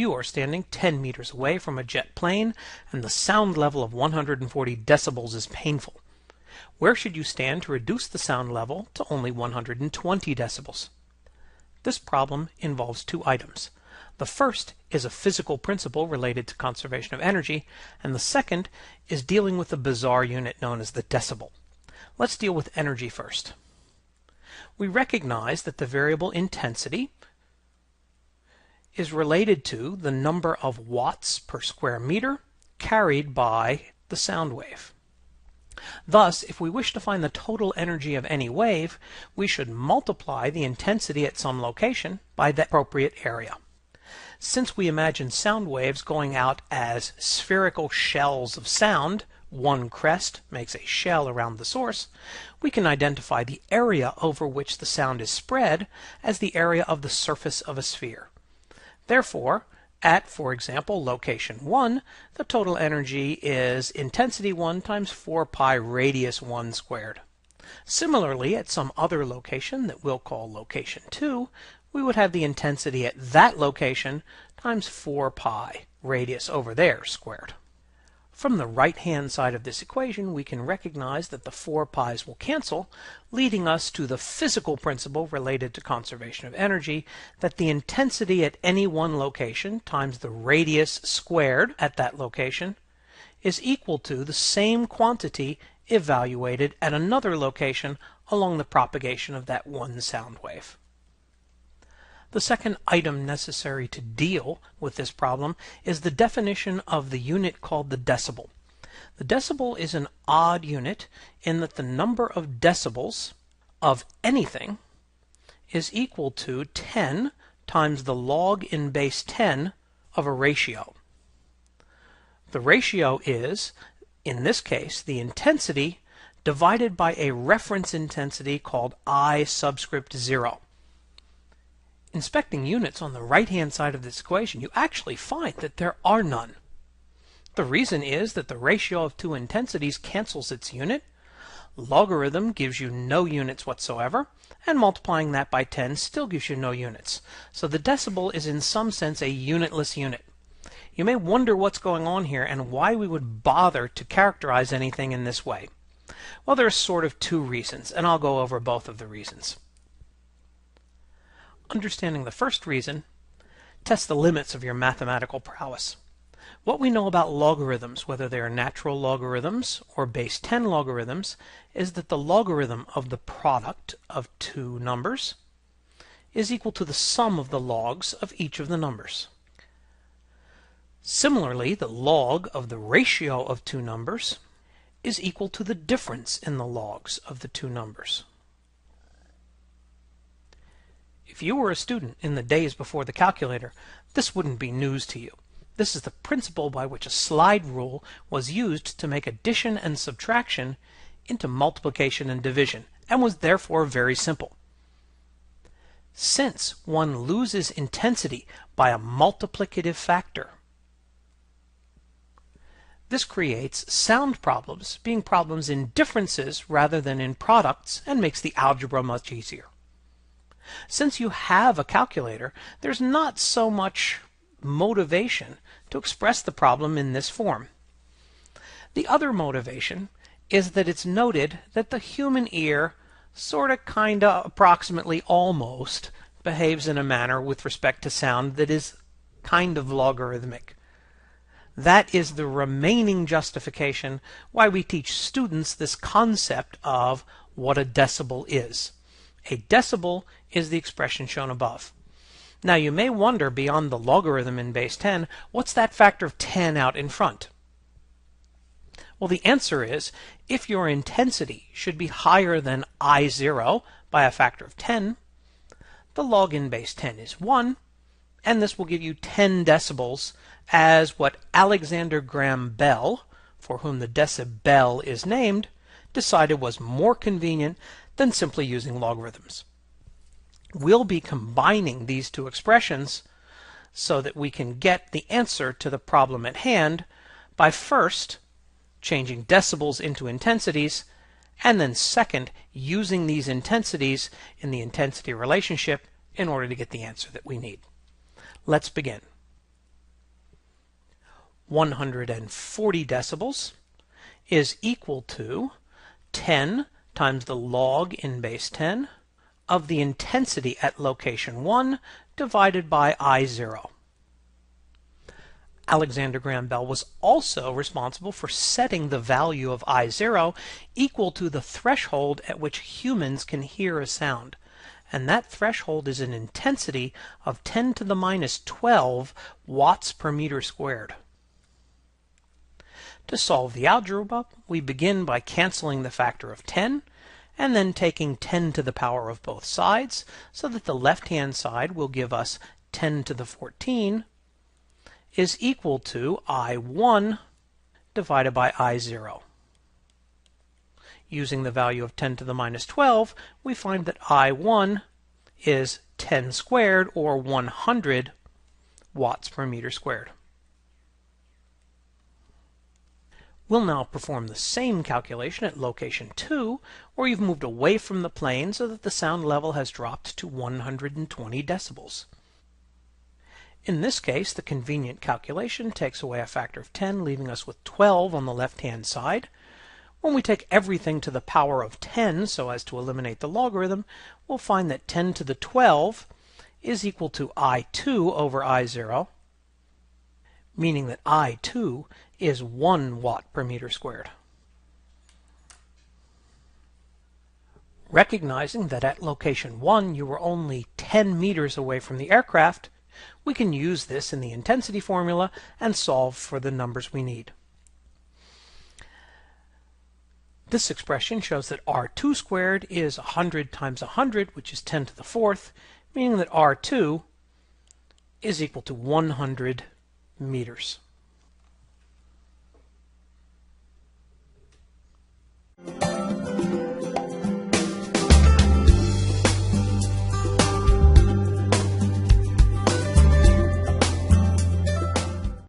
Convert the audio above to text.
You are standing 10 meters away from a jet plane, and the sound level of 140 decibels is painful. Where should you stand to reduce the sound level to only 120 decibels? This problem involves two items. The first is a physical principle related to conservation of energy, and the second is dealing with the bizarre unit known as the decibel. Let's deal with energy first. We recognize that the variable intensity is related to the number of watts per square meter carried by the sound wave. Thus, if we wish to find the total energy of any wave, we should multiply the intensity at some location by the appropriate area. Since we imagine sound waves going out as spherical shells of sound, one crest makes a shell around the source, we can identify the area over which the sound is spread as the area of the surface of a sphere. Therefore, at, for example, location 1, the total energy is intensity 1 times 4 pi radius 1 squared. Similarly, at some other location that we'll call location 2, we would have the intensity at that location times 4 pi radius over there squared. From the right-hand side of this equation, we can recognize that the 4 pi's will cancel, leading us to the physical principle related to conservation of energy, that the intensity at any one location times the radius squared at that location is equal to the same quantity evaluated at another location along the propagation of that one sound wave. The second item necessary to deal with this problem is the definition of the unit called the decibel. The decibel is an odd unit in that the number of decibels of anything is equal to 10 times the log in base 10 of a ratio. The ratio is, in this case, the intensity divided by a reference intensity called I subscript 0. Inspecting units on the right-hand side of this equation, you actually find that there are none. The reason is that the ratio of two intensities cancels its unit, logarithm gives you no units whatsoever, and multiplying that by 10 still gives you no units. So the decibel is in some sense a unitless unit. You may wonder what's going on here and why we would bother to characterize anything in this way. Well, there's sort of two reasons, and I'll go over both of the reasons. Understanding the first reason, test the limits of your mathematical prowess. What we know about logarithms, whether they are natural logarithms or base 10 logarithms, is that the logarithm of the product of two numbers is equal to the sum of the logs of each of the numbers. Similarly, the log of the ratio of two numbers is equal to the difference in the logs of the two numbers. If you were a student in the days before the calculator, this wouldn't be news to you. This is the principle by which a slide rule was used to make addition and subtraction into multiplication and division, and was therefore very simple. Since one loses intensity by a multiplicative factor, this creates sound problems being problems in differences rather than in products, and makes the algebra much easier. Since you have a calculator, there's not so much motivation to express the problem in this form. The other motivation is that it's noted that the human ear sorta, kinda, approximately, almost behaves in a manner with respect to sound that is kind of logarithmic. That is the remaining justification why we teach students this concept of what a decibel is. A decibel is the expression shown above. Now you may wonder, beyond the logarithm in base 10, what's that factor of 10 out in front? Well, the answer is, if your intensity should be higher than I0 by a factor of 10, the log in base 10 is 1, and this will give you 10 decibels as what Alexander Graham Bell, for whom the decibel is named, decided was more convenient than simply using logarithms. We'll be combining these two expressions so that we can get the answer to the problem at hand by first changing decibels into intensities, and then second, using these intensities in the intensity relationship in order to get the answer that we need. Let's begin. 140 decibels is equal to 10 times the log in base 10 of the intensity at location 1 divided by I0. Alexander Graham Bell was also responsible for setting the value of I0 equal to the threshold at which humans can hear a sound. And that threshold is an intensity of 10 to the minus 12 watts per meter squared. To solve the algebra, we begin by canceling the factor of 10, and then taking 10 to the power of both sides, so that the left-hand side will give us 10 to the 14 is equal to I1 divided by I0. Using the value of 10 to the minus 12, we find that I1 is 10 squared, or 100 watts per meter squared. We'll now perform the same calculation at location 2, where you've moved away from the plane so that the sound level has dropped to 120 decibels. In this case, the convenient calculation takes away a factor of 10, leaving us with 12 on the left-hand side. When we take everything to the power of 10 so as to eliminate the logarithm, we'll find that 10 to the 12 is equal to I2 over I0, meaning that I2 is 1 watt per meter squared. Recognizing that at location 1 you were only 10 meters away from the aircraft, we can use this in the intensity formula and solve for the numbers we need. This expression shows that R2 squared is 100 times 100, which is 10 to the 4th, meaning that R2 is equal to 100 meters.